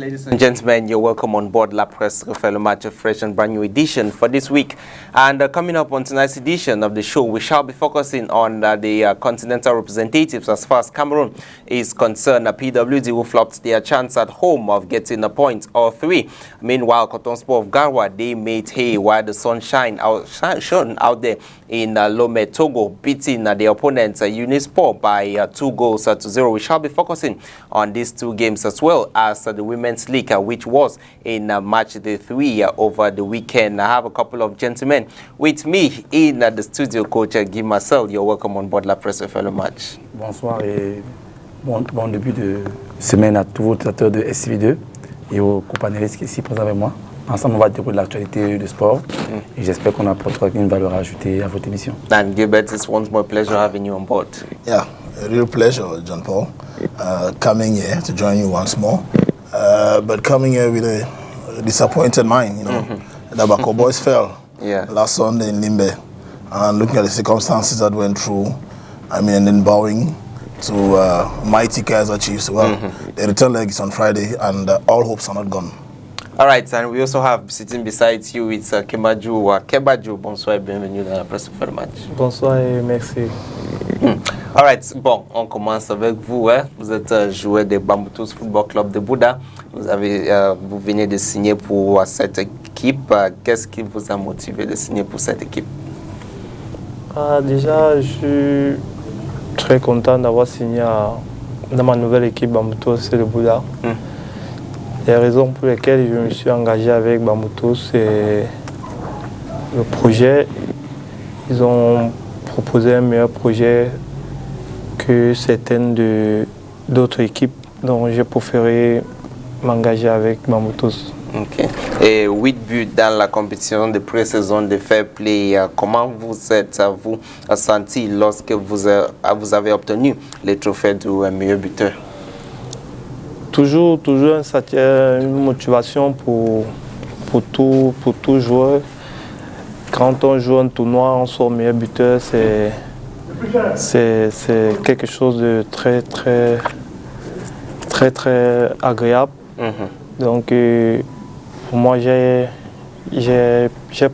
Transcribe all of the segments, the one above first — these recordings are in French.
ladies and gentlemen, you're welcome on board La Presse Refait Match, a fresh and brand new edition for this week. And coming up on tonight's edition of the show, we shall be focusing on the continental representatives as far as Cameroon is concerned. PWD who flopped their chance at home of getting a point or three. Meanwhile, Cotton Sport of Garoua, they made hay while the sun shone out there in Lomé, Togo, beating their opponents Unisport by 2-0. We shall be focusing on these two games as well as the Women's League, which was in match day 3 over the weekend. I have a couple of gentlemen with me in the studio. Coach Guy Marcel, you're welcome on board La Presse Refait Match. Bonsoir et bon début de semaine à tous vos auditeurs de SCV2 et aux co-panélistes ici présents avec moi. Ensemble, on va dérouler l'actualité du sport et j'espère qu'on apportera une valeur ajoutée à votre émission. And Gilbert, it's once more a pleasure having you on board. Yeah, a real pleasure, John Paul, coming here to join you once more. But coming here with a disappointed mind, you know. The Bako boys fell last Sunday in Limbe, and looking at the circumstances that went through, I mean, and then bowing to mighty Kaizer Chiefs. Well, the return leg is on Friday, and all hopes are not gone. All right, and we also have sitting beside you with Kebaju. Kebaju, bonsoir et bienvenue dans La Presse Refait Match. Bonsoir et merci. All right, bon, on commence avec vous. Hein. Vous êtes joueur de Bamboutos Football Club de Bouda. Vous venez de signer pour cette équipe. Qu'est-ce qui vous a motivé de signer pour cette équipe? Déjà, je suis très content d'avoir signé dans ma nouvelle équipe Bamboutos de Bouda. Les raisons pour lesquelles je me suis engagé avec Bamboutos, c'est le projet. Ils ont proposé un meilleur projet que certaines d'autres équipes, donc j'ai préféré m'engager avec Bamboutos. Ok. Et 8 buts dans la compétition de pré-saison de Fair Play. Comment vous êtes-vous senti lorsque vous avez obtenu le trophée du meilleur buteur? Toujours une motivation pour tout joueur. Quand on joue un tournoi, on sort meilleur buteur, c'est quelque chose de très agréable. Donc pour moi, j'ai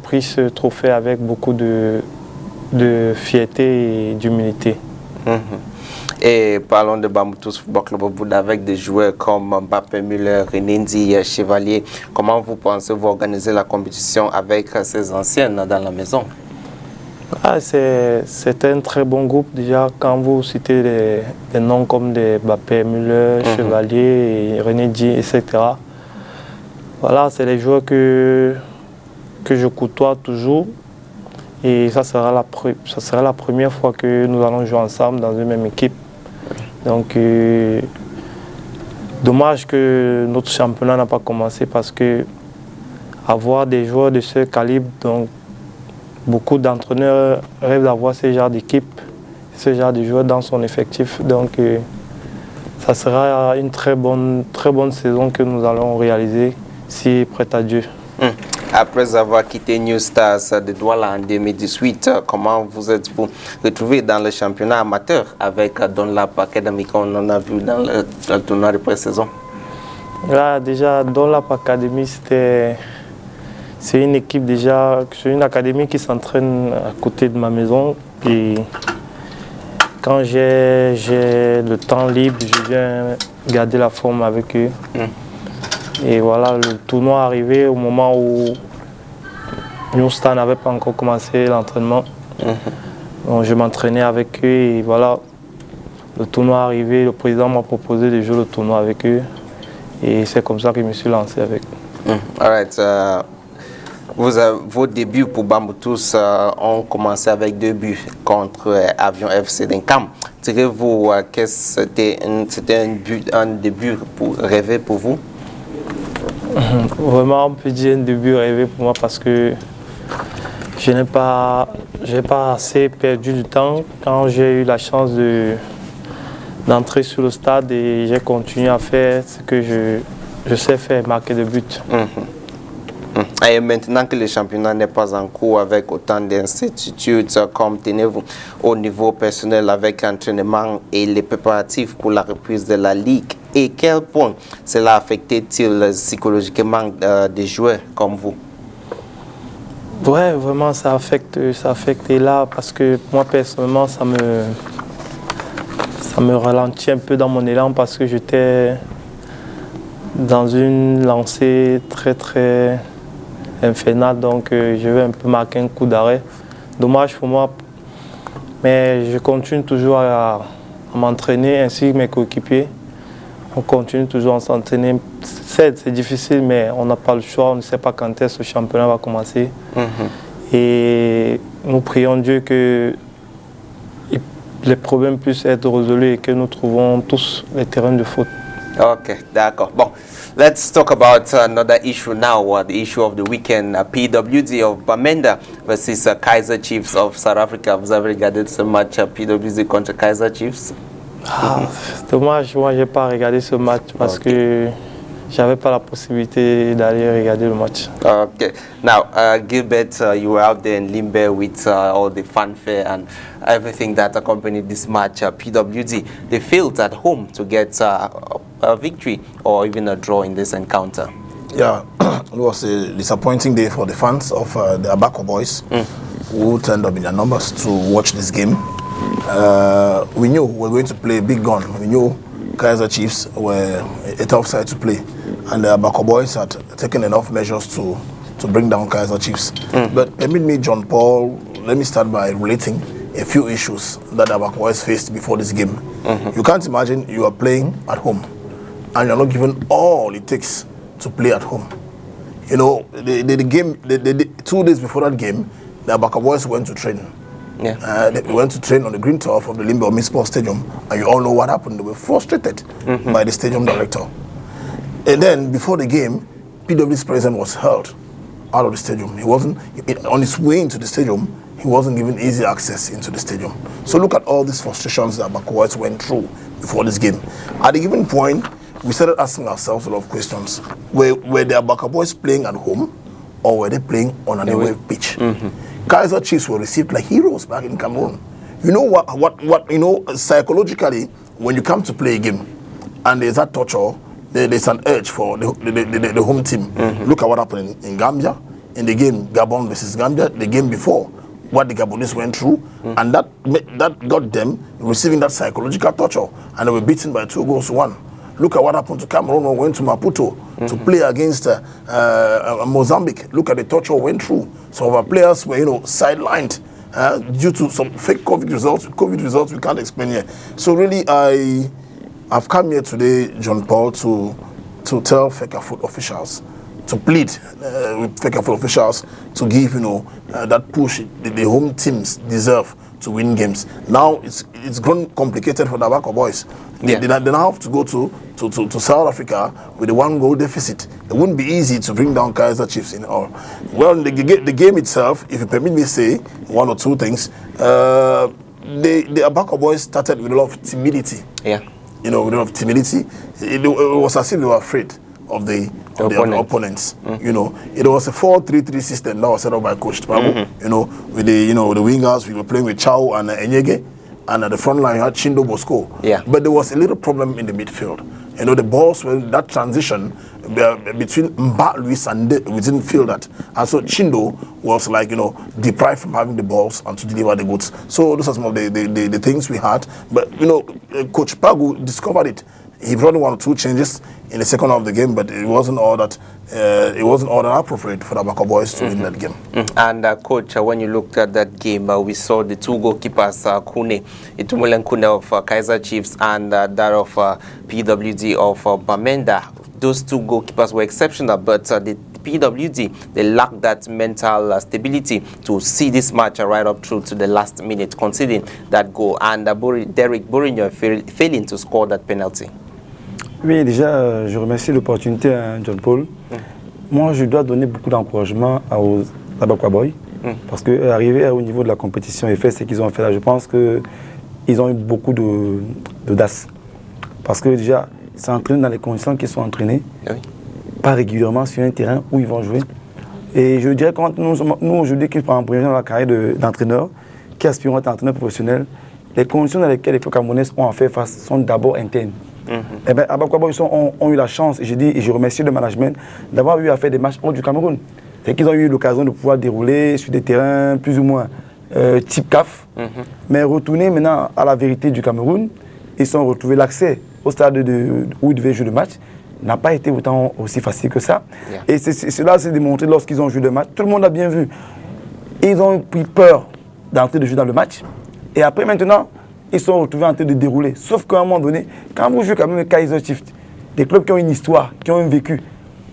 pris ce trophée avec beaucoup de fierté et d'humilité. Et parlons de Bamboutos Football Club Bouda avec des joueurs comme Mbappé, Müller, Renendi, Chevalier. Comment vous pensez vous organiser la compétition avec ces anciennes dans la maison? C'est un très bon groupe. Déjà, quand vous citez des noms comme des Mbappé, Müller, Chevalier, Renendi, etc. Voilà, c'est les joueurs que je côtoie toujours. Et ça sera la première fois que nous allons jouer ensemble dans une même équipe. Donc, dommage que notre championnat n'a pas commencé parce que avoir des joueurs de ce calibre, donc beaucoup d'entraîneurs rêvent d'avoir ce genre d'équipe, ce genre de joueurs dans son effectif. Donc, ça sera une très bonne saison que nous allons réaliser si prêt à Dieu. Après avoir quitté New Stars de Douala en 2018, comment vous êtes-vous retrouvé dans le championnat amateur avec Dunlap Academy qu'on en a vu dans le tournoi de pré-saison? Là, déjà, Dunlap Academy, c'est une équipe c'est une académie qui s'entraîne à côté de ma maison. Et quand j'ai le temps libre, je viens garder la forme avec eux. Et voilà, le tournoi est arrivé au moment où New Star n'avait pas encore commencé l'entraînement. Donc je m'entraînais avec eux et voilà, le tournoi est arrivé, le président m'a proposé de jouer le tournoi avec eux. Et c'est comme ça que je me suis lancé avec eux. Alright, vos débuts pour Bamboutos ont commencé avec 2 buts contre Avion FC d'Inkam. Tirez-vous que c'était un début rêvé pour vous? Vraiment, on peut dire un début rêvé pour moi parce que je n'ai pas assez perdu du temps quand j'ai eu la chance d'entrer sur le stade et j'ai continué à faire ce que je sais faire, marquer des buts. Et maintenant que le championnat n'est pas en cours avec autant d'incertitudes, comme tenez-vous au niveau personnel avec l'entraînement et les préparatifs pour la reprise de la Ligue Et quel point cela affectait-il psychologiquement des joueurs comme vous? Ouais, vraiment, ça affecte là parce que moi, personnellement, ça me ralentit un peu dans mon élan parce que j'étais dans une lancée très infernale, donc je vais un peu marquer un coup d'arrêt. Dommage pour moi, mais je continue toujours à m'entraîner ainsi que mes coéquipiers. On continue toujours à s'entraîner. C'est difficile, mais on n'a pas le choix. On ne sait pas quand est-ce que ce championnat va commencer. Et nous prions Dieu que les problèmes puissent être résolus et que nous trouvons tous les terrains de foot. Okay, d'accord. Bon, let's talk about another issue now, the issue of the weekend. PWD of Bamenda versus Kaiser Chiefs of South Africa. Vous avez regardé ce match PWD contre Kaiser Chiefs? Dommage, moi, je n'ai pas regardé ce match parce que je n'avais pas la possibilité d'aller regarder le match. Okay. Now, Gilbert, you were out there in Limbe with all the fanfare and everything that accompanied this match. PWD, they failed at home to get a victory or even a draw in this encounter. Yeah, it was a disappointing day for the fans of the Abaco boys who turned up in their numbers to watch this game. We knew we were going to play a big gun. We knew Kaiser Chiefs were a tough side to play, and the Abaco boys had taken enough measures to bring down Kaiser Chiefs. But permit me, John Paul, let me start by relating a few issues that the Abaco boys faced before this game. You can't imagine you are playing at home and you're not given all it takes to play at home. You know, the game, 2 days before that game, the Abaco boys went to train. Yeah. They went to train on the green turf of the Limbe Omi Sports Stadium, and you all know what happened. They were frustrated by the stadium director. And then before the game, PW's president was hurled out of the stadium. He wasn't on his way into the stadium. He wasn't given easy access into the stadium. So look at all these frustrations that Abaco boys went through before this game. At a given point, we started asking ourselves a lot of questions. Were the Abaco boys playing at home, or were they playing on an away pitch? Kaiser Chiefs were received like heroes back in Cameroon. You know what you know, psychologically, when you come to play a game and there's that torture, there's an urge for the home team. Look at what happened in Gambia, in the game Gabon versus Gambia, the game before, what the Gabonese went through, and that got them receiving that psychological torture, and they were beaten by 2-1. Look at what happened to Cameroon when we went to Maputo to play against Mozambique. Look at the torture we went through. Some of our players were, sidelined due to some fake COVID results we can't explain here. So really, I've come here today, John Paul, to tell FECAFOOT officials, to plead with FECAFOOT officials to give, that push the home teams deserve to win games. Now it's grown complicated for the Abaco boys. They now have to go to South Africa with a 1-goal deficit. It wouldn't be easy to bring down Kaiser Chiefs in all. Well, the game itself, if you permit me to say one or two things, the Abaco boys started with a lot of timidity. Yeah. With a lot of timidity. It was as if they were afraid of the opponents. It was a 4-3-3 system that was set up by Coach Tpagu. With the wingers, we were playing with Chao and Enyege, and at the front line you had Chindo Bosco. Yeah. But there was a little problem in the midfield. The balls were that transition between Mba, Luis, and we didn't feel that. And so Chindo was deprived from having the balls and to deliver the goods. So those are some of the things we had. But Coach Pagu discovered it. He brought 1 or 2 changes in the second half of the game, but it wasn't all that appropriate for the Abaco boys to win that game. And Coach, when you looked at that game, we saw the 2 goalkeepers, Kune, Itumulen Kune of Kaiser Chiefs and that of PWD of Bamenda. Those 2 goalkeepers were exceptional, but the PWD, they lacked that mental stability to see this match right up through to the last minute, conceding that goal, and Derek Bourignon failing to score that penalty. Oui, déjà, je remercie l'opportunité, John Paul. Moi, je dois donner beaucoup d'encouragement aux Abaco boys, parce qu'arriver au niveau de la compétition et faire ce qu'ils ont fait là, je pense qu'ils ont eu beaucoup d'audace. Parce que déjà, s'entraîner dans les conditions qu'ils sont entraînés, pas régulièrement sur un terrain où ils vont jouer. Et je dirais que nous aujourd'hui, qui sommes en première dans la carrière d'entraîneur, qui aspirons à être entraîneur professionnel, les conditions dans lesquelles les clubs camerounais ont à faire face sont d'abord internes. Eh bien, Abba Kwabo, ils ont eu la chance, et je remercie le management, d'avoir eu à faire des matchs hors du Cameroun. C'est qu'ils ont eu l'occasion de pouvoir dérouler sur des terrains plus ou moins type CAF, mais retourner maintenant à la vérité du Cameroun, ils ont retrouvé l'accès au stade où ils devaient jouer le match, n'a pas été autant aussi facile que ça. Et cela s'est démontré lorsqu'ils ont joué le match. Tout le monde a bien vu. Ils ont pris peur d'entrer de jeu dans le match. Et après maintenant, ils sont retrouvés en train de dérouler. Sauf qu'à un moment donné, quand vous jouez quand même avec Kaizer Chiefs, des clubs qui ont une histoire, qui ont un vécu,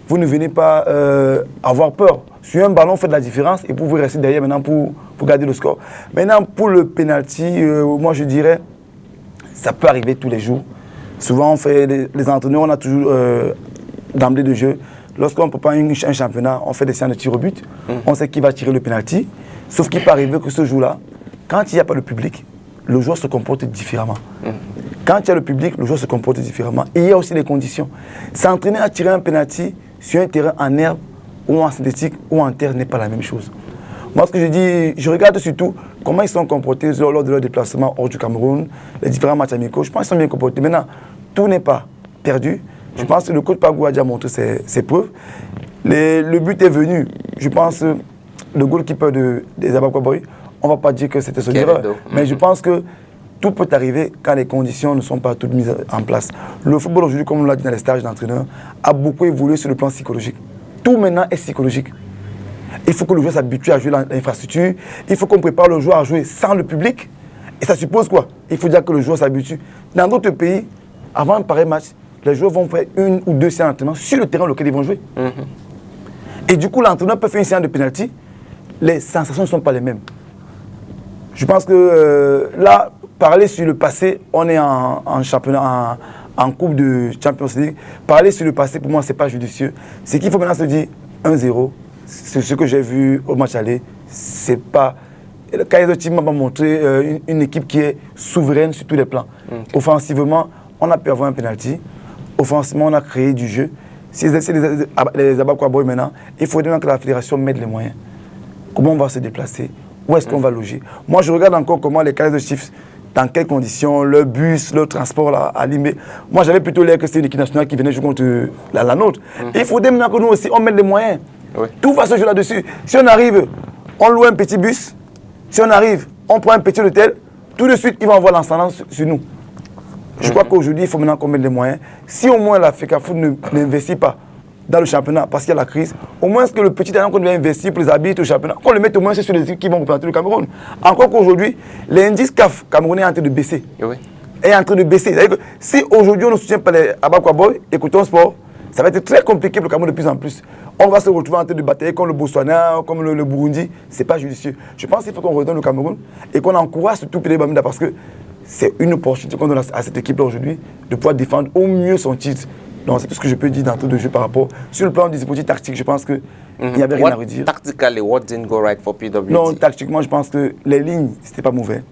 vous ne venez pas avoir peur. Sur un ballon, faites la différence et vous pouvez rester derrière maintenant pour garder le score. Maintenant, pour le penalty, moi je dirais, ça peut arriver tous les jours. Souvent, on fait les entraîneurs, on a toujours d'emblée de jeu. Lorsqu'on prépare un championnat, on fait des séances de tir au but. On sait qui va tirer le penalty. Sauf qu'il peut arriver que ce jour-là, quand il n'y a pas le public, le joueur se comporte différemment. Quand il y a le public, le joueur se comporte différemment. Et il y a aussi les conditions. S'entraîner à tirer un penalty sur un terrain en herbe ou en synthétique ou en terre n'est pas la même chose. Moi, ce que je dis, je regarde surtout comment ils sont comportés lors de leur déplacement hors du Cameroun, les différents matchs amicaux. Je pense qu'ils sont bien comportés. Maintenant, tout n'est pas perdu. Je pense que le coach Pagou a déjà montré ses preuves. Le but est venu. Je pense le goalkeeper des Abba Kwabo, on ne va pas dire que c'était son erreur. Mais je pense que tout peut arriver quand les conditions ne sont pas toutes mises en place. Le football aujourd'hui, comme on l'a dit dans les stages d'entraîneur, a beaucoup évolué sur le plan psychologique. Tout maintenant est psychologique. Il faut que le joueur s'habitue à jouer dans l'infrastructure. Il faut qu'on prépare le joueur à jouer sans le public. Et ça suppose quoi? Il faut dire que le joueur s'habitue. Dans d'autres pays, avant un pareil match, les joueurs vont faire 1 ou 2 séances d'entraînement sur le terrain auquel ils vont jouer. Et du coup, l'entraîneur peut faire une séance de penalty. Les sensations ne sont pas les mêmes. Je pense que là, parler sur le passé, on est en championnat, en Coupe de Champions League. Parler sur le passé, pour moi, ce n'est pas judicieux. C'est qu'il faut maintenant se dire 1-0. C'est ce que j'ai vu au match aller. C'est pas. Le Kaizer Chiefs m'a montré une équipe qui est souveraine sur tous les plans. Offensivement, on a pu avoir un penalty. Offensivement, on a créé du jeu. Si les Abba Kwabo maintenant, il faudrait que la fédération mette les moyens. Comment on va se déplacer? Où est-ce qu'on va loger? Moi, je regarde encore comment les Kaizer Chiefs, dans quelles conditions, le bus, le transport là, à Limé. Moi, j'avais plutôt l'air que c'était une équipe nationale qui venait jouer contre la nôtre. Il faudrait maintenant que nous aussi, on mette les moyens. Tout va se jouer là-dessus. Si on arrive, on loue un petit bus. Si on arrive, on prend un petit hôtel. Tout de suite, ils vont avoir l'ascendant sur nous. Je crois qu'aujourd'hui, il faut maintenant qu'on mette les moyens. Si au moins la FECAFOOT n'investit pas dans le championnat parce qu'il y a la crise, au moins que le petit talent qu'on doit investir pour les habiter au championnat, qu'on le mette au moins sur les équipes qui vont représenter le Cameroun. Encore qu'aujourd'hui, l'indice CAF camerounais est en train de baisser. Est en train de baisser. C'est-à-dire que si aujourd'hui on ne soutient pas les Abba Kwabo et Coton Sport, ça va être très compliqué pour le Cameroun de plus en plus. On va se retrouver en train de batailler comme le Botswana, comme le Burundi. Ce n'est pas judicieux. Je pense qu'il faut qu'on redonne le Cameroun et qu'on encourage surtout Pédé Bamida parce que c'est une opportunité qu'on donne à cette équipe-là aujourd'hui de pouvoir défendre au mieux son titre. Donc c'est tout ce que je peux dire dans tout le jeu par rapport. Sur le plan des dispositifs tactiques, je pense qu'il n'y avait rien à redire. Tactically, what didn't go right for PWT? Non, tactiquement, je pense que les lignes, c'était pas mauvais.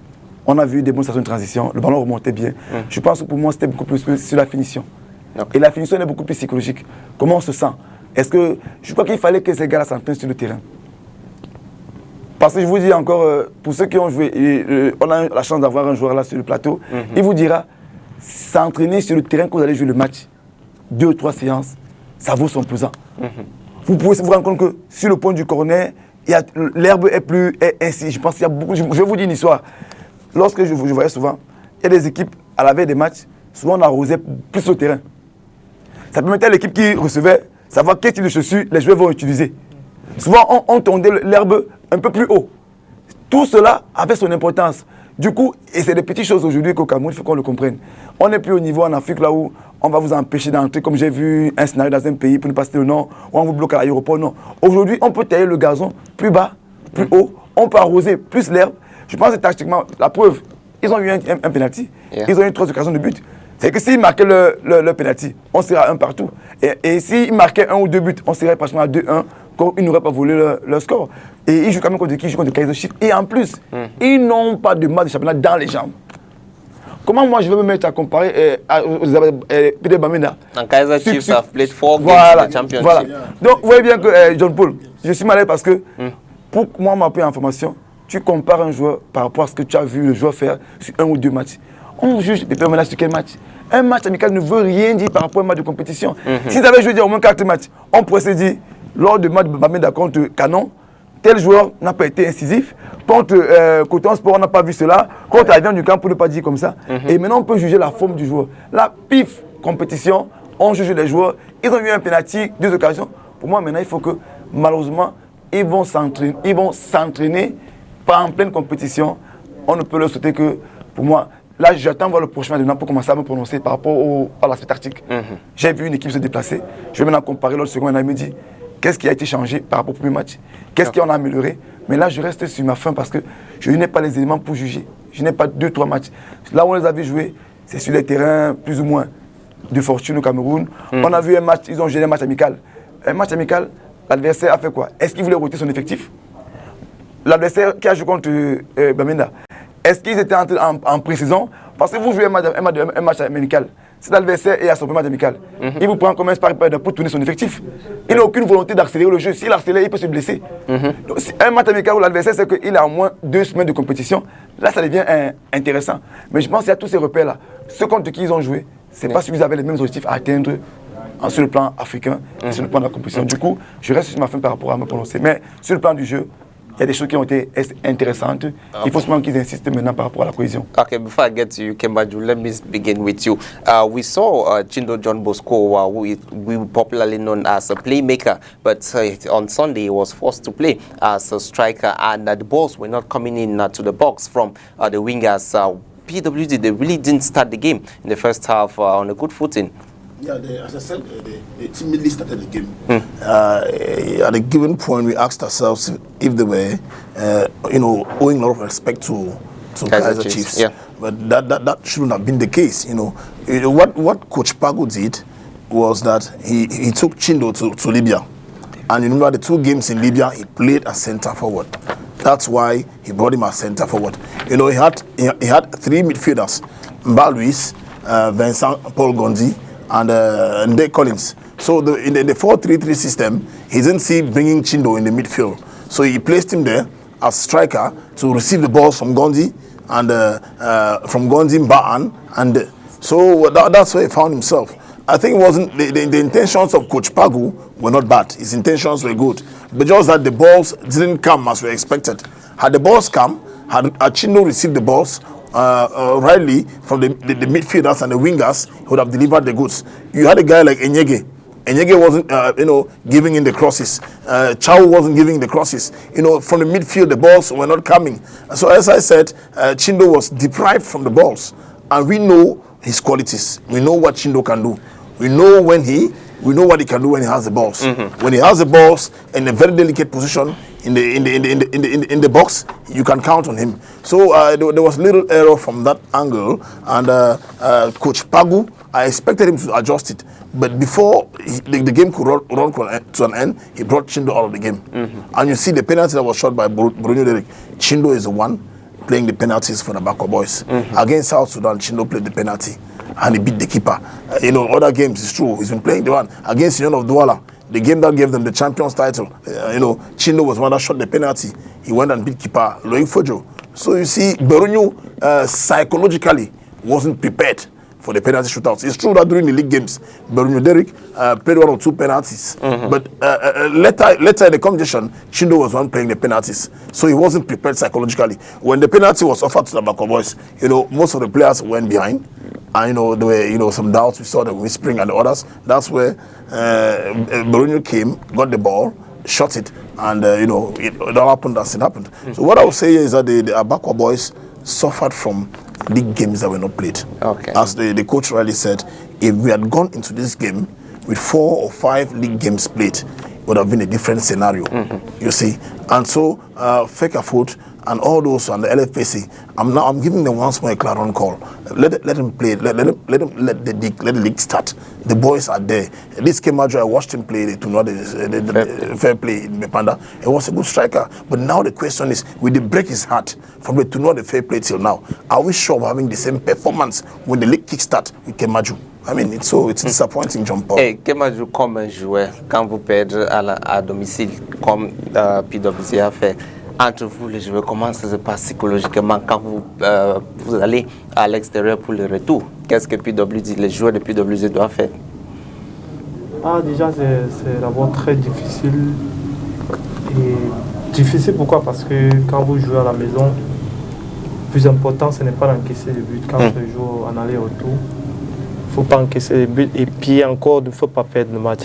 On a vu des bonnes stations de transition, le ballon remontait bien. Je pense que pour moi, c'était beaucoup plus sur la finition. Et la finition est beaucoup plus psychologique. Comment on se sent? Est-ce que je crois qu'il fallait que ces gars-là s'entraînent sur le terrain? Parce que je vous dis encore, pour ceux qui ont joué, on a la chance d'avoir un joueur là sur le plateau, il vous dira, s'entraîner sur le terrain quand vous allez jouer le match, 2 ou 3 séances, ça vaut son pesant. Vous pouvez vous rendre compte que sur le point du corner, l'herbe est ainsi. Je pense qu'il y a beaucoup. Je vais vous dire une histoire. Lorsque je voyais souvent, il y a des équipes à la veille des matchs, souvent on arrosait plus le terrain. Ça permettait à l'équipe qui recevait savoir quel type de chaussures les joueurs vont utiliser. Souvent on tondait l'herbe un peu plus haut. Tout cela avait son importance. Du coup, et c'est des petites choses aujourd'hui qu'au Cameroun, il faut qu'on le comprenne. On n'est plus au niveau en Afrique là où on va vous empêcher d'entrer, comme j'ai vu un scénario dans un pays pour ne pas citer le nom, où on vous bloque à l'aéroport. Non. Aujourd'hui, on peut tailler le gazon plus bas, plus haut, on peut arroser plus l'herbe. Je pense que tactiquement, la preuve, ils ont eu un penalty, ils ont eu 3 occasions de but. C'est que s'ils marquaient le penalty, on serait à 1 partout. Et s'ils marquaient 1 ou 2 buts, on serait pratiquement à 2-1. Ils n'auraient pas volé leur score. Et ils jouent quand même contre qui? Ils jouent contre Kaizer Chiefs. Et en plus, ils n'ont pas de match de championnat dans les jambes. Comment moi je vais me mettre à comparer Pédé Bamida? And Kaizer Chiefs have played 4 games in the championship. Voilà. Donc vous voyez bien que John Paul, je suis malade parce que pour moi, ma première information, tu compares un joueur par rapport à ce que tu as vu le joueur faire sur 1 ou 2 matchs. On juge les permanences sur quel match? Un match amical ne veut rien dire par rapport à un match de compétition. S'ils avaient joué au moins 4 matchs, on pourrait se dire, lors du match de Bamenda contre Canon, tel joueur n'a pas été incisif. Contre Coton Sport, on n'a pas vu cela. Contre Avion du Camp, pour ne pas dire comme ça. Et maintenant, on peut juger la forme du joueur. La pif compétition, on juge les joueurs. Ils ont eu un penalty, 2 occasions. Pour moi, maintenant, il faut que, malheureusement, ils vont s'entraîner pas en pleine compétition. On ne peut leur souhaiter que, pour moi, là, j'attends voir le prochain match pour commencer à me prononcer par rapport à l'aspect tactique. J'ai vu une équipe se déplacer. Je vais maintenant comparer l'autre second et me dire qu'est-ce qui a été changé par rapport au premier match, qu'est-ce qu'on a amélioré. Mais là, je reste sur ma faim parce que je n'ai pas les éléments pour juger. Je n'ai pas 2-3 matchs. Là où on les avait joués, c'est sur les terrains plus ou moins de fortune au Cameroun. On a vu un match, ils ont géré un match amical. Un match amical, l'adversaire a fait quoi? Est-ce qu'il voulait roter son effectif? L'adversaire qui a joué contre Bamenda, est-ce qu'ils étaient en pré-saison? Parce que vous jouez un match amical. Si l'adversaire est à son premier match amical, il vous prend comme un sparring partner pour tourner son effectif. Il n'a aucune volonté d'accélérer le jeu. S'il accélère, il peut se blesser. Donc, un match amical où l'adversaire sait qu'il a au moins 2 semaines de compétition, là, ça devient intéressant. Mais je pense qu'il y a tous ces repères-là. Ceux contre qui ils ont joué, ce n'est pas ceux qui avaient les mêmes objectifs à atteindre sur le plan africain et sur le plan de la compétition. Du coup, je reste sur ma fin par rapport à me prononcer. Mais sur le plan du jeu, il y a des choses qui ont été intéressantes. Il faut seulement qu'ils insistent maintenant par rapport à la cohésion. Okay, before I get to you, Kembaju, let me begin with you. We saw Chindo John Bosco, who we popularly known as a playmaker, but on Sunday he was forced to play as a striker, and the balls were not coming in to the box from the wingers. PWD, they really didn't start the game in the first half on a good footing. Yeah, as I said, they timidly started the game. At a given point, we asked ourselves if they were, owing a lot of respect to Kaizer Chiefs. Yeah. But that shouldn't have been the case. What Coach Pagu did was that he took Chindo to Libya, and you remember the 2 games in Libya, he played as centre forward. That's why he brought him as centre forward. He had 3 midfielders: Mba Luis, Vincent Paul Gondi, and Ndeye Collins. So in the 4-3-3 system, he didn't see bringing Chindo in the midfield. So he placed him there as striker to receive the balls from Gondi and from Gondi, Mbaan, and so that's where he found himself. I think it wasn't the intentions of Coach Pagu were not bad. His intentions were good, but just that the balls didn't come as we expected. Had the balls come, had Chindo received the balls rightly from the midfielders and the wingers, he would have delivered the goods. You had a guy like Enyege. Enyege wasn't, giving in the crosses. Chow wasn't giving the crosses. From the midfield, the balls were not coming. So as I said, Chindo was deprived from the balls, and we know his qualities. We know what Chindo can do. We know what he can do when he has the balls. When he has the balls in a very delicate position in the box, you can count on him. So there was little error from that angle, and Coach Pagu, I expected him to adjust it, but before the game could run to an end, he brought Chindo out of the game. And you see the penalty that was shot by Bruno Derrick. Chindo is the one playing the penalties for the Bako boys. Against South Sudan, Chindo played the penalty, and he beat the keeper. Other games, it's true, he's been playing the one. Against Union of Douala, the game that gave them the champions title, Chindo was one that shot the penalty. He went and beat keeper Loic Fojo. So you see, Berunyu psychologically wasn't prepared for the penalty shootouts. It's true that during the league games, Berunyu Derrick played 1 or 2 penalties. But later in the competition, Chindo was one playing the penalties. So he wasn't prepared psychologically. When the penalty was offered to the Bako boys, most of the players went behind. And there were some doubts. We saw the whispering and the others. That's where Berunyu came, got the ball, shot it, and it all happened as it happened. So what I would say is that the Abakwa boys suffered from league games that were not played. Okay. As the coach rightly said, if we had gone into this game with 4 or 5 league games played, it would have been a different scenario. You see, and so Fecafoot and all those on the LFPC, I'm giving them once more a Claron call. Let them play. Let the league start. The boys are there. This Kembaju, I watched him play the fair play in Mepanda. He was a good striker. But now the question is, will they break his heart from the tournoi the fair play till now? Are we sure of having the same performance when the league kickstart with Kembaju? I mean, it's disappointing, John Paul. Hey, Kembaju comme un joueur, quand vous perdez à domicile, comme PWC a fait, entre vous, les joueurs, comment ça se passe psychologiquement quand vous allez à l'extérieur pour le retour? Qu'est-ce que PWD, les joueurs de PWD doivent faire? Déjà, c'est d'abord très difficile. Et difficile pourquoi? Parce que quand vous jouez à la maison, le plus important, ce n'est pas d'encaisser les buts. Quand on joue en aller-retour, il ne faut pas encaisser les buts. Et puis encore, il ne faut pas perdre le match.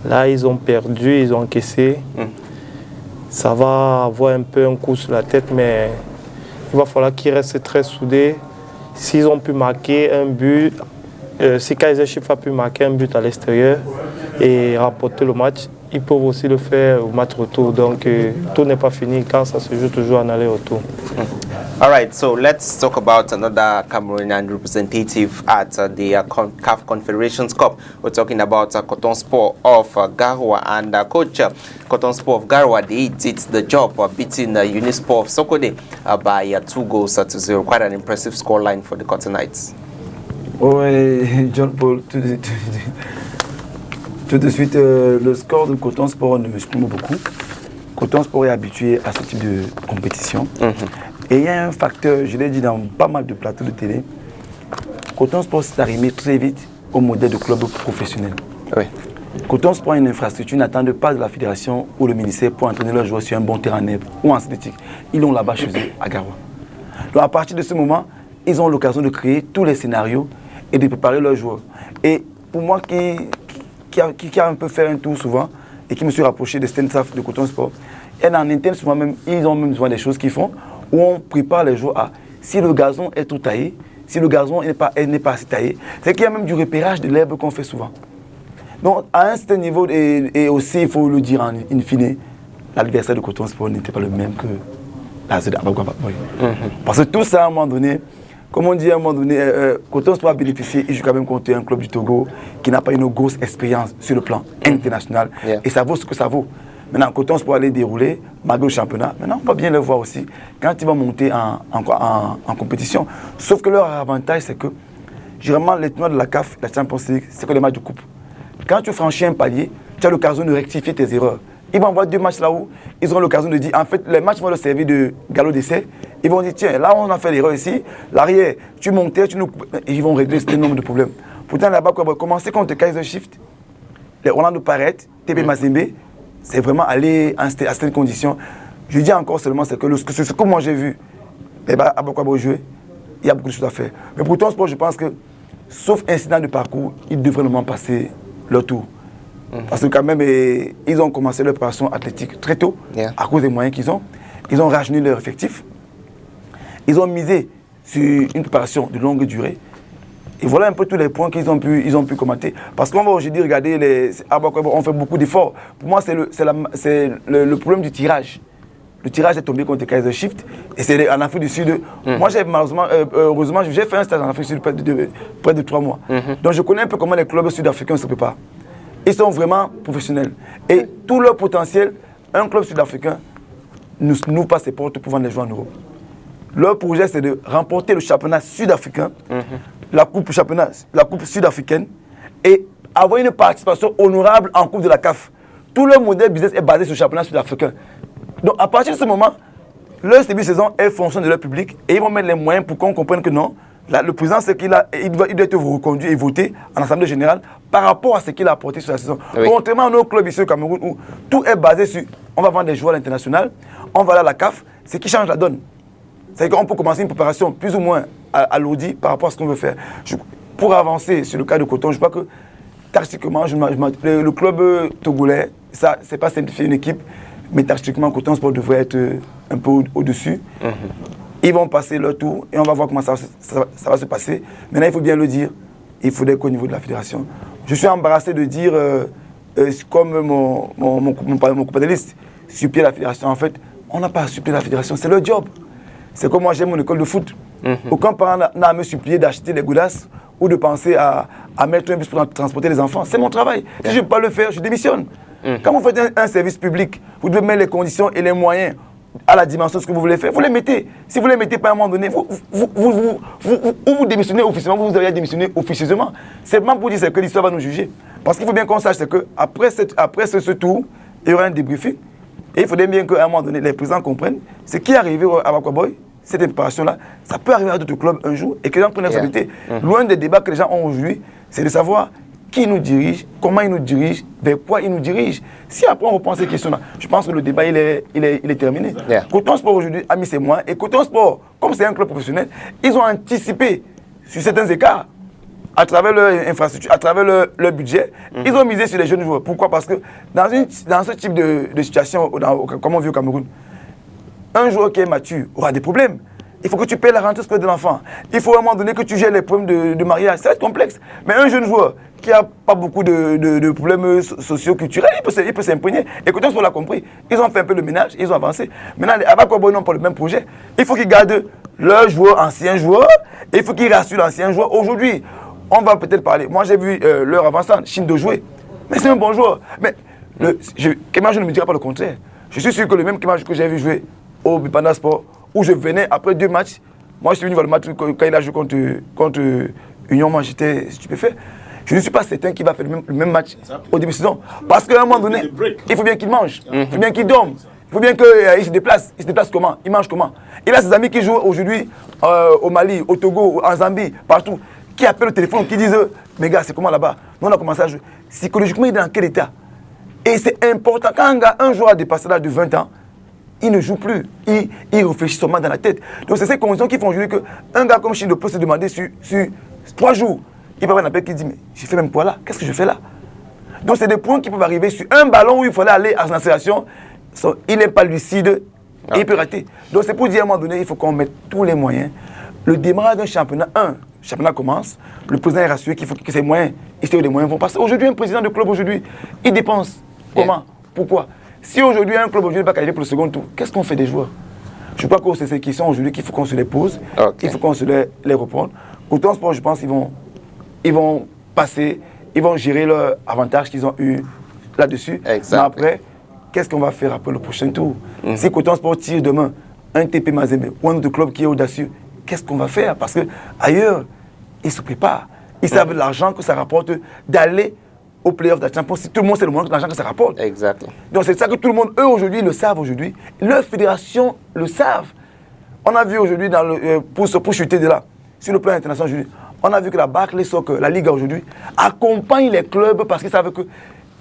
Là, ils ont perdu, ils ont encaissé. Ça va avoir un peu un coup sur la tête, mais il va falloir qu'ils restent très soudés. S'ils ont pu marquer un but, si Kaiser Chiefs a pu marquer un but à l'extérieur et remporter le match, ils peuvent aussi le faire au match retour. Donc tout n'est pas fini quand ça se joue toujours en aller-retour. All right, so let's talk about another Cameroonian representative at the CAF Confederations Cup. We're talking about Coton Sport of Garoua, and coach Coton Sport of Garoua, they did the job of beating Unisport of Sokode by 2 goals to 0. Quite an impressive scoreline for the Cotonites. Oui, John Paul, tout de suite, le score de Coton Sport ne me surprend beaucoup. Coton Sport est habitué à ce type de compétition. Et il y a un facteur, je l'ai dit dans pas mal de plateaux de télé, Coton Sport s'est arrivé très vite au modèle de club professionnel. Oui. Coton Sport a une infrastructure, n'attendent pas de la fédération ou le ministère pour entraîner leurs joueurs sur un bon terrain neuf ou en synthétique. Ils l'ont là-bas chez eux, à Garoua. Donc à partir de ce moment, ils ont l'occasion de créer tous les scénarios et de préparer leurs joueurs. Et pour moi qui a un peu fait un tour souvent et qui me suis rapproché de Stensaf de Coton Sport, et en interne souvent même, ils ont même besoin des choses qu'ils font où on prépare les joueurs à, si le gazon est tout taillé, si le gazon n'est pas assez taillé, c'est qu'il y a même du repérage de l'herbe qu'on fait souvent. Donc à un certain niveau, et aussi il faut le dire in fine, l'adversaire de Coton Sport n'était pas le même que l'AZ Abagua Boy. Parce que tout ça à un moment donné, comme on dit à un moment donné, Coton Sport a bénéficié, il joue quand même contre un club du Togo qui n'a pas une grosse expérience sur le plan international. Et ça vaut ce que ça vaut. Maintenant, Coton Sport aller dérouler, malgré le championnat, maintenant on va bien le voir aussi quand ils vont monter en compétition. Sauf que leur avantage, c'est que, généralement, les tournois de la CAF, la Champions League, c'est que les matchs de coupe. Quand tu franchis un palier, tu as l'occasion de rectifier tes erreurs. Ils vont avoir 2 matchs là où ils auront l'occasion de dire, en fait, les matchs vont leur servir de galop d'essai. Ils vont dire, tiens, là on a fait l'erreur ici, l'arrière, tu montais, et ils vont régler ce nombre de problèmes. Pourtant, là-bas, on va commencer contre Kaiser Chiefs, les Orlando Pirates, TP Mazembe, c'est vraiment aller à certaines conditions. Je dis encore seulement, c'est que ce que moi j'ai vu, à Bakwa jouer, il y a beaucoup de choses à faire. Mais pour Coton Sport, je pense que, sauf incident de parcours, ils devraient vraiment passer leur tour. Parce que quand même, ils ont commencé leur préparation athlétique très tôt, à cause des moyens qu'ils ont. Ils ont rajeuni leur effectif. Ils ont misé sur une préparation de longue durée. Et voilà un peu tous les points qu'ils ont pu commenter. Parce qu'on va aujourd'hui regarder, on fait beaucoup d'efforts. Pour moi, c'est le problème du tirage. Le tirage est tombé contre Kaiser Chiefs et c'est en Afrique du Sud. Moi, heureusement, j'ai fait un stage en Afrique du Sud près de 3 mois. Donc, je connais un peu comment les clubs sud-africains se préparent. Ils sont vraiment professionnels. Et tout leur potentiel, un club sud-africain n'ouvre pas ses portes pour vendre les joueurs en Europe. Leur projet, c'est de remporter le championnat sud-africain, la coupe sud-africaine, et avoir une participation honorable en coupe de la CAF. Tout leur modèle business est basé sur le championnat sud-africain. Donc, à partir de ce moment, leur début de saison est fonction de leur public, et ils vont mettre les moyens pour qu'on comprenne que non, le président, c'est qu'il doit être reconduit et voté en Assemblée générale par rapport à ce qu'il a apporté sur la saison. Oui. Contrairement à nos clubs ici au Cameroun où tout est basé sur on va vendre des joueurs à l'international, on va aller à la CAF, ce qui change la donne. C'est qu'on peut commencer une préparation plus ou moins alourdie par rapport à ce qu'on veut faire. Pour avancer sur le cas de Coton, je crois que tactiquement, le club togolais, ça, c'est pas simplifier une équipe, mais tactiquement, Coton Sport devrait être un peu au-dessus. Ils vont passer leur tour et on va voir comment ça va se passer. Maintenant, il faut bien le dire, il faudrait qu'au niveau de la fédération, je suis embarrassé de dire, comme mon co-panéliste, supplier la fédération. En fait, on n'a pas à supplier la fédération, c'est leur job. C'est comme moi, j'aime mon école de foot. Aucun parent n'a à me supplier d'acheter des godasses ou de penser à mettre un bus pour transporter les enfants. C'est mon travail. Si je ne peux pas le faire, je démissionne. Quand vous faites un service public, vous devez mettre les conditions et les moyens à la dimension de ce que vous voulez faire. Vous les mettez. Si vous ne les mettez pas à un moment donné, vous démissionnez officieusement, vous avez démissionné officieusement. C'est vraiment pour dire que l'histoire va nous juger. Parce qu'il faut bien qu'on sache qu'après ce tour, il y aura un débriefing. Et il faudrait bien qu'à un moment donné, les présidents comprennent ce qui est arrivé à Abakwa Boy, cette préparation-là, ça peut arriver à d'autres clubs un jour et que les gens prennent la responsabilité. Loin des débats que les gens ont aujourd'hui, c'est de savoir qui nous dirige, comment il nous dirige, vers quoi il nous dirige. Si après on reprend ces questions-là, je pense que le débat il est terminé. Coton Sport aujourd'hui a mis ses moyens et Coton Sport, comme c'est un club professionnel, ils ont anticipé sur certains écarts à travers leur infrastructure, à travers leur budget. Ils ont misé sur les jeunes joueurs. Pourquoi? Parce que dans ce type de situation, comme on vit au Cameroun, un joueur qui est mature aura des problèmes. Il faut que tu payes la rentrée scolaire de l'enfant. Il faut à un moment donné que tu gères les problèmes de mariage. Ça va être complexe. Mais un jeune joueur qui n'a pas beaucoup de problèmes socio-culturels, il peut s'imprégner. Et quand on l'a compris, ils ont fait un peu le ménage, ils ont avancé. Maintenant, les Abakwa Boy n'ont pas le même projet. Il faut qu'ils gardent leurs joueurs, anciens joueurs, et il faut qu'ils rassurent l'ancien joueur. Aujourd'hui, on va peut-être parler. Moi, j'ai vu leur avançant, Shindo jouer. Mais c'est un bon joueur. Mais Kema, je ne me dirai pas le contraire. Je suis sûr que le même Kema que j'ai vu jouer au Bipanda Sport, où je venais après 2 matchs. Moi, je suis venu voir le match quand il a joué contre Union, moi j'étais stupéfait. Je ne suis pas certain qu'il va faire le même match au début de saison. Parce qu'à un moment donné, il faut bien qu'il mange, il faut bien qu'il dorme, il faut bien qu'il se déplace. Il se déplace comment? Il mange comment? Il a ses amis qui jouent aujourd'hui au Mali, au Togo, en Zambie, partout, qui appellent au téléphone, qui disent « Mais gars, c'est comment là-bas ?» Nous, on a commencé à jouer. Psychologiquement, il est dans quel état? Et c'est important. Quand un joueur a dépassé l'âge de 20 ans, il ne joue plus, il réfléchit seulement dans la tête. Donc c'est ces conditions qui font aujourd'hui qu'un gars comme Shindo peut se demander sur 3 jours, il peut avoir un appel qui dit mais j'ai fait même quoi là? Qu'est-ce que je fais là? Donc c'est des points qui peuvent arriver sur un ballon où il fallait aller à son accélération, il n'est pas lucide et il peut rater. Donc c'est pour dire à un moment donné, il faut qu'on mette tous les moyens. Le démarrage d'un championnat, le championnat commence, le président est rassuré qu'il faut que ses moyens, et les moyens vont passer. Aujourd'hui, un président de club aujourd'hui, il dépense. Comment? Pourquoi? Si aujourd'hui un club n'est pas qualifié pour le second tour, qu'est-ce qu'on fait des joueurs? Je crois que c'est ces questions aujourd'hui qu'il faut qu'on se les pose, il faut qu'on se les réponde. Coton Sport, je pense qu'ils vont passer, ils vont gérer leur avantage qu'ils ont eu là-dessus. Mais après, qu'est-ce qu'on va faire après le prochain tour? Si Coton Sport tire demain un TP Mazembe ou un autre club qui est audacieux, qu'est-ce qu'on va faire? Parce qu'ailleurs, ils se préparent. Ils savent l'argent que ça rapporte d'aller au playoff de la Champions, si tout le monde sait le montant de l'argent que ça rapporte. Exactement. Donc c'est ça que tout le monde, eux aujourd'hui, le savent aujourd'hui. Leur fédération le savent. On a vu aujourd'hui, pour chuter de là, sur le plan international aujourd'hui, on a vu que la Barclays Soccer, la Ligue aujourd'hui, accompagne les clubs parce qu'ils savent que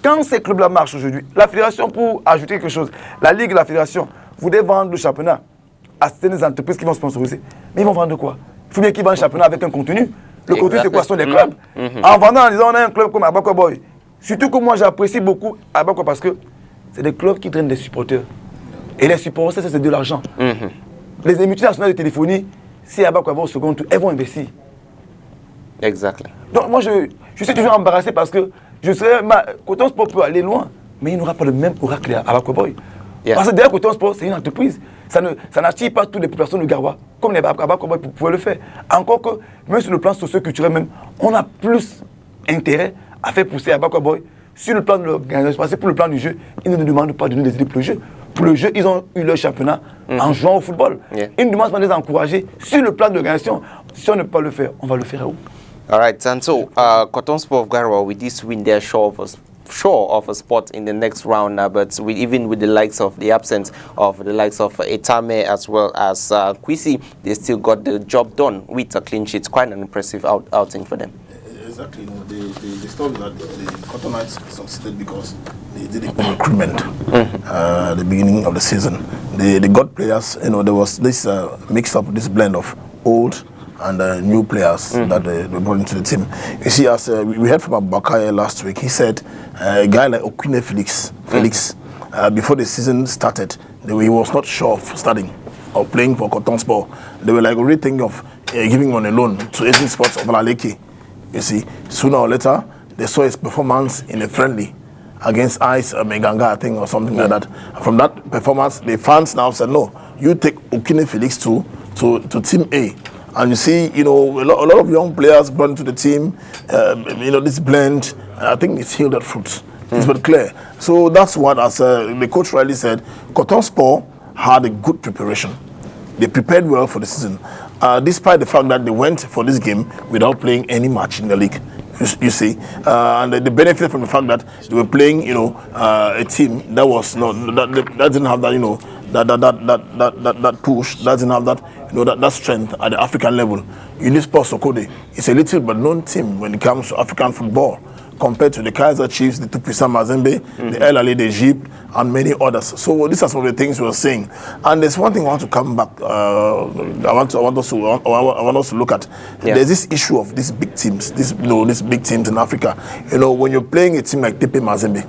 quand ces clubs-là marchent aujourd'hui, la fédération, pour ajouter quelque chose, la Ligue et la fédération voulaient vendre le championnat à certaines entreprises qui vont sponsoriser. Mais ils vont vendre quoi? Il faut bien qu'ils vendent le championnat avec un contenu. Le contenu, c'est quoi? Ce sont des clubs. En vendant, en disant, on a un club comme Abakwa Boy. Surtout que moi, j'apprécie beaucoup Abakwa parce que c'est des clubs qui drainent des supporters. Et les supporters, c'est de l'argent. Les multinationales de téléphonie, si Abakwa va au second tour, elles vont investir. Exactement. Donc moi, je suis toujours embarrassé parce que Coton Sport peut aller loin, mais il n'aura pas le même oracle à Abakwa Boy. Parce que derrière Coton Sport, c'est une entreprise. Ça n'attire pas toutes les populations de Garoua, comme les Abakwa Boy pouvaient le faire. Encore que, même sur le plan socio-culturel même, on a plus intérêt à faire pousser Abakwa Boy sur le plan de l'organisation. Parce que pour le plan du jeu, ils ne nous demandent pas de nous des idées pour le jeu. Pour le jeu, ils ont eu leur championnat en jouant au football. Ils nous demandent pas de les encourager sur le plan de l'organisation. Si on ne peut pas le faire, on va le faire à où? All right, and so Coton Sport of Garoua, with this win, they're sure of a spot in the next round, but even with the likes of the absence of the likes of Etame as well as Kwesi, they still got the job done with a clean sheet. Quite an impressive outing for them. Exactly. The story that the Cottonites succeeded because they did a recruitment at the beginning of the season. They got players. There was this mix up, this blend of old and new players that they brought into the team. You see, as we heard from Abubakar last week, he said a guy like Okune Felix, before the season started, he was not sure of starting or playing for Coton Sport. They were like already thinking of giving him on a loan to 18 Sports of Alaleke. You see, sooner or later, they saw his performance in a friendly against Ice Meganga, I think, or something like that. From that performance, the fans now said, no, you take Okine Felix to Team A. And you see, a lot of young players brought into the team. This blend, I think it's yielded fruits. It's very clear. So that's what, as the coach rightly said, Coton Sport had a good preparation. They prepared well for the season. Despite the fact that they went for this game without playing any match in the league. You see, and they benefited from the fact that they were playing, a team that was that didn't have that, that push, that didn't have that, that strength at the African level. Unisport Sokode is a little but known team when it comes to African football, compared to the Kaiser Chiefs, the Tupisa Mazembe, the El Ahly d'Egypte, and many others. So these are some of the things we are saying. And there's one thing I want to come back. I want us to look at. Yeah. There's this issue of these big teams. These big teams in Africa. When you're playing a team like TP Mazembe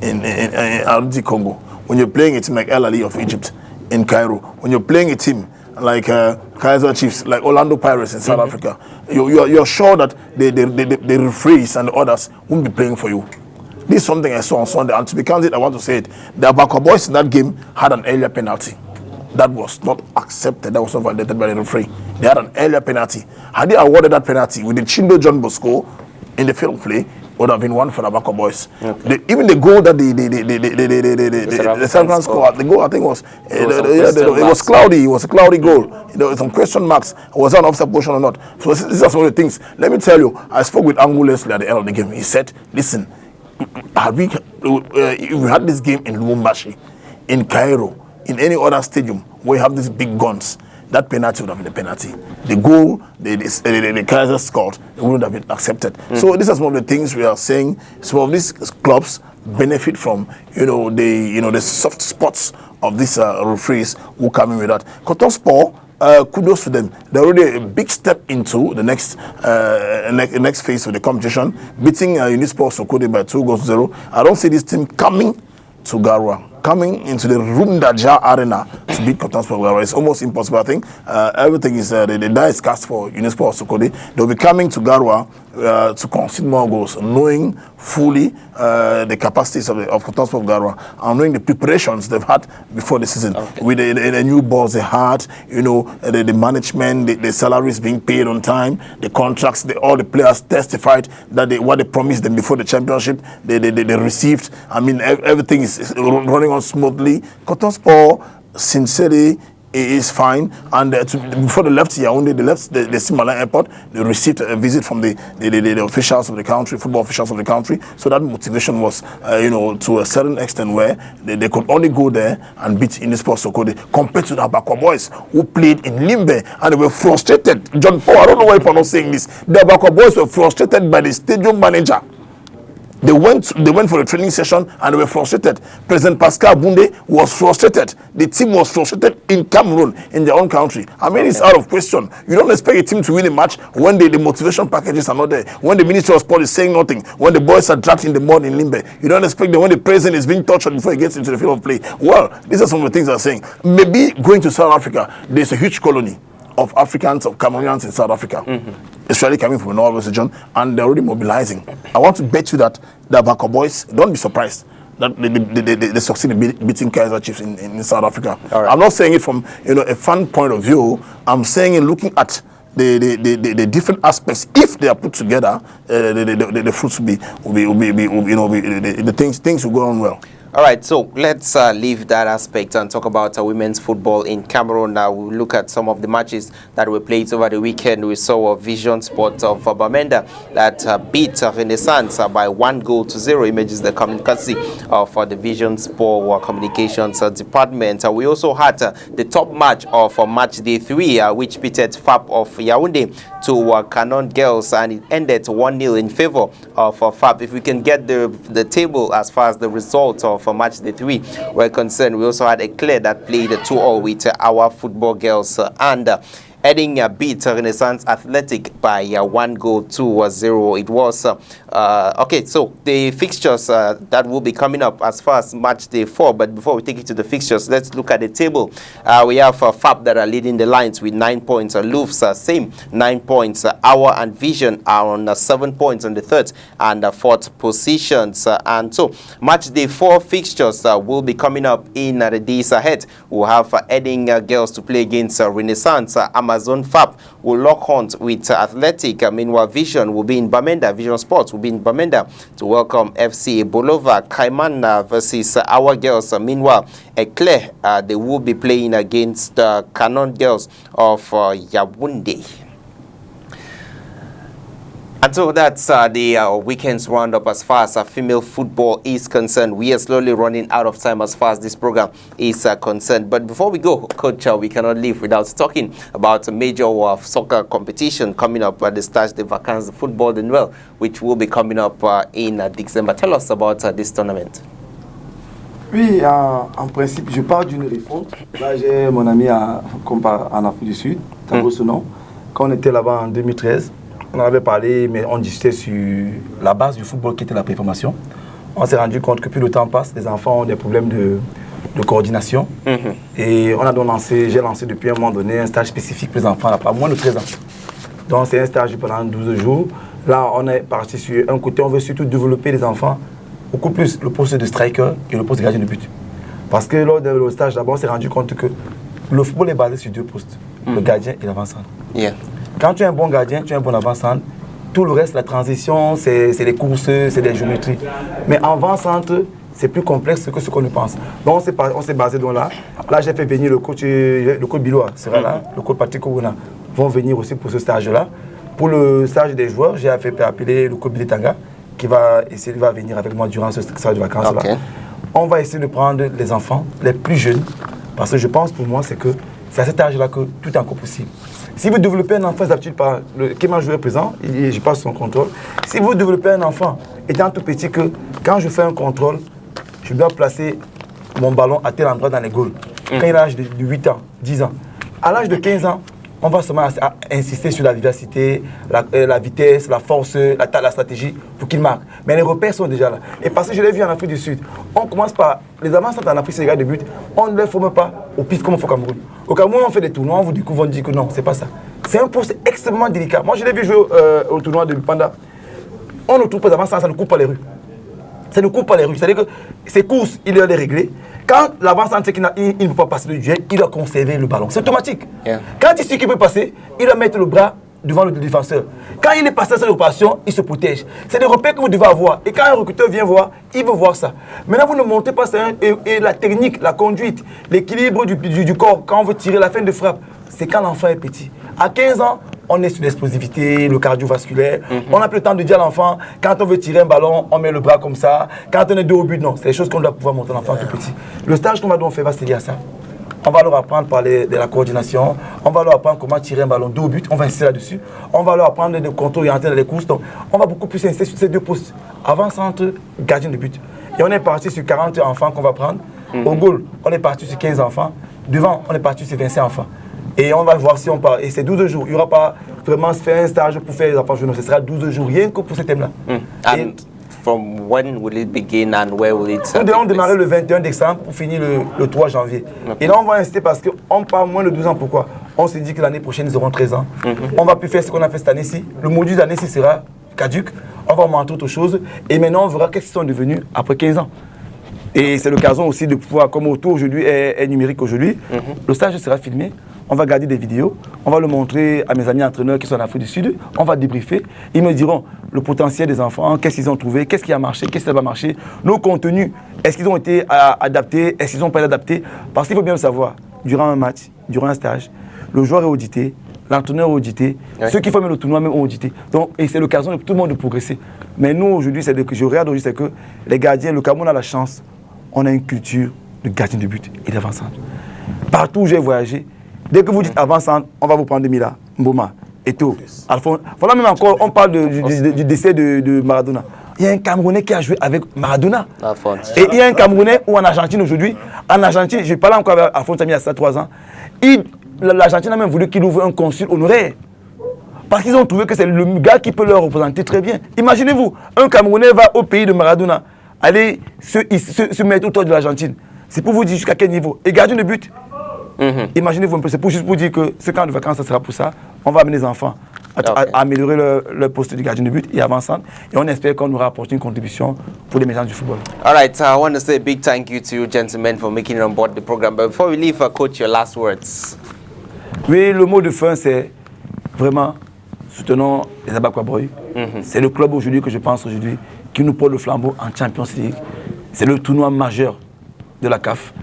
in RD Congo, when you're playing a team like El Ahly of Egypt in Cairo, when you're playing a team like Kaiser Chiefs, like Orlando Pirates in South Africa, you're sure that the referees and the others won't be playing for you. This is something I saw on Sunday, and to be candid, I want to say it. The Abaka boys in that game had an earlier penalty. That was not accepted. That was not validated by the referee. They had an earlier penalty. Had they awarded that penalty with the Chindo John Bosco in the field of play, would have been one for the Abaka boys. Okay. Even the goal that the San Francisco scored, the goal I think was it was cloudy. It was a cloudy goal. There were some question marks. Was that an offside position or not? So these are some of the things. Let me tell you, I spoke with Angu Leslie at the end of the game. He said, "Listen, if we had this game in Lubumbashi, in Cairo, in any other stadium where you have these big guns, that penalty would have been a penalty. The goal the Kaiser scored, it wouldn't have been accepted." So these are some of the things we are saying. Some of these clubs benefit from the soft spots of these referees who come in with that. Coton Sport, kudos to them. They're already a big step into the next phase of the competition, beating Unisport Sokode by 2-0. I don't see this team coming to Garoua, coming into the Rumdaja Arena to beat Coton Sport Garoua. It's almost impossible. I think everything is the die is cast for Unisport Sokode. They'll be coming to Garoua to concede more goals, knowing fully the capacities of Coton Sport Garoua, and knowing the preparations they've had before the season. Okay. With the new balls they had, the management, the salaries being paid on time, the contracts, all the players testified that what they promised them before the championship, they received. I mean, everything is running on smoothly. Coton Sport, sincerely, is fine, and before they left Yaoundé, they left the Simala airport. They received a visit from the officials of the country, football officials of the country. So that motivation was, to a certain extent, where they could only go there and beat Unisport Sokode, compared to the Abakwa boys who played in Limbe and they were frustrated. John Paul, I don't know why people are not saying this. The Abakwa boys were frustrated by the stadium manager. They went for the training session and they were frustrated. President Pascal Bunde was frustrated. The team was frustrated in Cameroon, in their own country. I mean, it's out of question. You don't expect a team to win a match when the motivation packages are not there, when the Ministry of Sport is saying nothing, when the boys are dragged in the mud in Limbe. You don't expect that when the president is being tortured before he gets into the field of play. Well, these are some of the things I'm saying. Maybe going to South Africa, there's a huge colony of Africans, of Cameroonians in South Africa, especially coming from the Northwest region, and they're already mobilizing. I want to bet you that the Abakwa boys, don't be surprised that they succeed in beating Kaiser Chiefs in South Africa. Right. I'm not saying it from a fan point of view. I'm saying it looking at the different aspects. If they are put together, the fruits will be the things will go on well. All right, so let's leave that aspect and talk about women's football in Cameroon. Now we'll look at some of the matches that were played over the weekend. We saw Vision Sport of Bamenda that beat Renaissance by 1-0. Images the courtesy of the Vision Sport Communications Department. We also had the top match of match day 3, which pitted FAP of Yaoundé to Canon Girls, and it ended 1-0 in favor of FAP. If we can get the table as far as the result of match day 3 were concerned, we also had a Eclair that played 2-2 with our football girls, and Edding beat Renaissance Athletic by 1-0. It was okay. So the fixtures that will be coming up as far as match day 4. But before we take it to the fixtures, let's look at the table. We have FAP that are leading the lines with 9 points. Louvs same 9 points. Our and Vision are on 7 points on the 3rd and 4th positions. And so match day 4 fixtures will be coming up in the days ahead. We'll have Edding girls to play against Renaissance. Amazon FAP will lock horns with Athletic. Meanwhile, Vision will be in Bamenda. Vision Sports will be in Bamenda to welcome FC Bolova. Kaiman versus our girls. Meanwhile, Eclair, they will be playing against the Canon Girls of Yaoundé. And so that's the weekend's roundup as far as female football is concerned. We are slowly running out of time as far as this program is concerned. But before we go, Coach, we cannot leave without talking about a major soccer competition coming up at the Stade des Vacances Football de Noël, which will be coming up in December. Tell us about this tournament. Oui, en principe, je parle d'une refonte. Là, j'ai mon ami en Afrique du Sud, Tango Sonon. Quand on était là-bas en 2013, on en avait parlé, mais on discutait sur la base du football qui était la préformation. On s'est rendu compte que plus le temps passe, les enfants ont des problèmes de coordination. Et on a donc lancé, j'ai lancé depuis un moment donné un stage spécifique pour les enfants à moins de 13 ans. Donc c'est un stage pendant 12 jours. Là, on est parti sur un côté, on veut surtout développer les enfants beaucoup plus le poste de striker et le poste de gardien de but. Parce que lors de le stage, d'abord, on s'est rendu compte que le football est basé sur deux postes, le gardien et l'avant-centre. Quand tu es un bon gardien, tu es un bon avant-centre, tout le reste, la transition, c'est des courses, c'est des géométries. Mais avant-centre, c'est plus complexe que ce qu'on ne pense. Donc on s'est basé dans là. Là, j'ai fait venir le coach Biloua sera là, le coach Patrick Ouna vont venir aussi pour ce stage-là. Pour le stage des joueurs, j'ai fait appeler le coach Biletanga qui va venir avec moi durant ce stage de vacances-là. On va essayer de prendre les enfants les plus jeunes, parce que je pense pour moi, c'est à cet âge-là que tout est encore possible. Si vous développez un enfant, d'habitude, qui m'a joué présent, je passe son contrôle. Si vous développez un enfant étant tout petit, que quand je fais un contrôle, je dois placer mon ballon à tel endroit dans les goals. Quand il a l'âge de 8 ans, 10 ans. À l'âge de 15 ans, on va seulement insister sur la vivacité, la vitesse, la force, la stratégie pour qu'il marque. Mais les repères sont déjà là. Et parce que je l'ai vu en Afrique du Sud, on commence par les avancées en Afrique, c'est les gars de but, on ne les forme pas aux pistes comme au Cameroun. Au Cameroun, on fait des tournois, on vous découvre, on dit que non, c'est pas ça. C'est un poste extrêmement délicat. Moi, je l'ai vu jouer au tournoi de Panda. On ne trouve pas d'avancées, ça ne coupe pas les rues. Ça ne coupe pas les rues. C'est-à-dire que ces courses, il doit les régler. Quand l'avant-centre sait qu'il ne peut pas passer le duel, il doit conserver le ballon. C'est automatique. Quand il sait qu'il peut passer, il doit mettre le bras devant le défenseur. Quand il est passé à cette opération, il se protège. C'est des repères que vous devez avoir. Et quand un recruteur vient voir, il veut voir ça. Maintenant, vous ne montez pas ça. Et la technique, la conduite, l'équilibre du corps, quand on veut tirer la fin de frappe, c'est quand l'enfant est petit. À 15 ans, on est sur l'explosivité, le cardiovasculaire. On n'a plus le temps de dire à l'enfant, quand on veut tirer un ballon, on met le bras comme ça. Quand on est dos au but, non. C'est des choses qu'on doit pouvoir montrer à l'enfant tout petit. Le stage qu'on va donc faire va se lier à ça. On va leur apprendre à parler de la coordination. On va leur apprendre comment tirer un ballon dos au but. On va insister là-dessus. On va leur apprendre de contrôle orienté dans les courses. Donc, on va beaucoup plus insister sur ces deux postes. Avant-centre, gardien de but. Et on est parti sur 40 enfants qu'on va prendre. Au goal, on est parti sur 15 enfants. Devant, on est parti sur 25 enfants. Et on va voir si on part. Et c'est 12 jours. Il n'y aura pas vraiment fait un stage pour faire les enfants jeunes. Ce sera 12 jours, rien que pour ce thème-là. And from when will it begin and where will it start? On démarrer le 21 décembre pour finir le 3 janvier. Et là, on va insister parce qu'on parle moins de 12 ans. Pourquoi? On s'est dit que l'année prochaine, ils auront 13 ans. On va plus faire ce qu'on a fait cette année-ci. Le module d'année-ci sera caduc. On va augmenter autre chose. Et maintenant, on verra qu'est-ce qu'ils sont devenus après 15 ans. Et c'est l'occasion aussi de pouvoir, comme autour aujourd'hui est numérique aujourd'hui, le stage sera filmé. On va garder des vidéos, on va le montrer à mes amis entraîneurs qui sont en Afrique du Sud, on va débriefer, ils me diront le potentiel des enfants, qu'est-ce qu'ils ont trouvé, qu'est-ce qui a marché, qu'est-ce qui n'a pas marché, nos contenus, est-ce qu'ils ont été adaptés, est-ce qu'ils n'ont pas été adaptés, parce qu'il faut bien le savoir, durant un match, durant un stage, le joueur est audité, l'entraîneur est audité, ceux qui forment le tournoi même ont audité. Donc, et c'est l'occasion de tout le monde de progresser. Mais nous aujourd'hui, c'est que je regarde aujourd'hui, c'est que les gardiens, le Cameroun a la chance, on a une culture de gardien de but et d'avant-centre. Partout où j'ai voyagé, dès que vous dites avant-centre, on va vous prendre Mila, Mboma, Eto'o, Alphonse. Voilà, même encore, on parle du décès de Maradona. Il y a un Camerounais qui a joué avec Maradona. Alphonse. Et il y a un Camerounais ou en Argentine aujourd'hui. En Argentine, je parlais encore avec Alphonse Ami il y a 3 ans. L'Argentine a même voulu qu'il ouvre un consul honoraire. Parce qu'ils ont trouvé que c'est le gars qui peut leur représenter très bien. Imaginez-vous, un Camerounais va au pays de Maradona, aller se mettre autour de l'Argentine. C'est pour vous dire jusqu'à quel niveau. Et gardien de but. Imaginez-vous un peu, c'est juste pour dire que ce camp de vacances, ça sera pour ça. On va amener les enfants à améliorer leur poste de gardien de but et avançant. Et on espère qu'on aura apporté une contribution pour les médias du football. All right, I want to say a big thank you to you, gentlemen, for making it on board the program. But before we leave, coach, your last words. Oui, le mot de fin, c'est vraiment soutenons les Abakwa Boys. C'est le club aujourd'hui que je pense aujourd'hui qui nous porte le flambeau en Champions League. C'est le tournoi majeur de la CAF.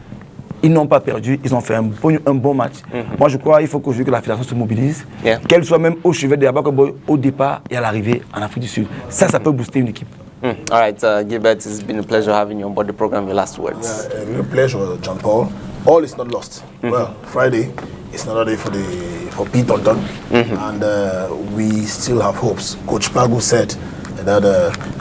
ils n'ont pas perdu, ils ont fait un bon match. Moi, je crois qu'il faut que la fédération se mobilise, qu'elle soit même au chevet de Abaka Boy au départ et à l'arrivée en Afrique du Sud. Ça peut booster une équipe. All right, Gilbert, it's been a pleasure having you on board the program. Your last words. Yeah, a real pleasure, John Paul. All is not lost. Well, Friday is another day for Pete Thornton, and we still have hopes. Coach Pagu said that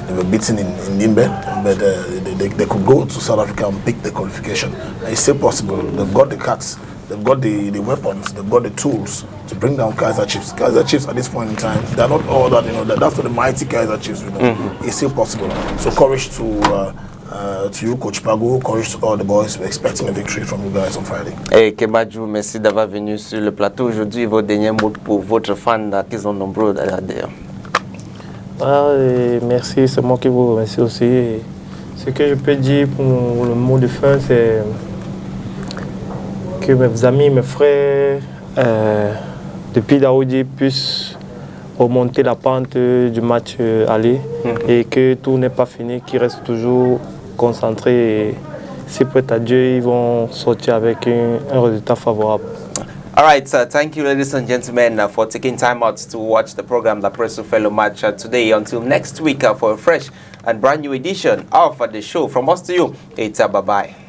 they were beaten in Nimbe, but they could go to South Africa and pick the qualification. It's still possible. They've got the cards, they've got the weapons, they've got the tools to bring down Kaiser Chiefs. Kaiser Chiefs at this point in time, they're not all that, that's for the mighty Kaiser Chiefs, It's still possible. So courage to you, Coach Pago, courage to all the boys. We're expecting a victory from you guys on Friday. Et Kebadjou, merci d'avoir venu sur le plateau aujourd'hui. Vos derniers mots pour votre fan qui sont nombreux d'ailleurs. Merci, c'est moi qui vous remercie aussi. Et ce que je peux dire pour le mot de fin, c'est que mes amis, mes frères, depuis Daoudi, puissent remonter la pente du match aller et que tout n'est pas fini, qu'ils restent toujours concentrés. Et si prêt à Dieu, ils vont sortir avec un résultat favorable. All right, thank you, ladies and gentlemen, for taking time out to watch the program, La Presse Fellow Match today. Until next week for a fresh and brand new edition of the show. From us to you, it's bye-bye.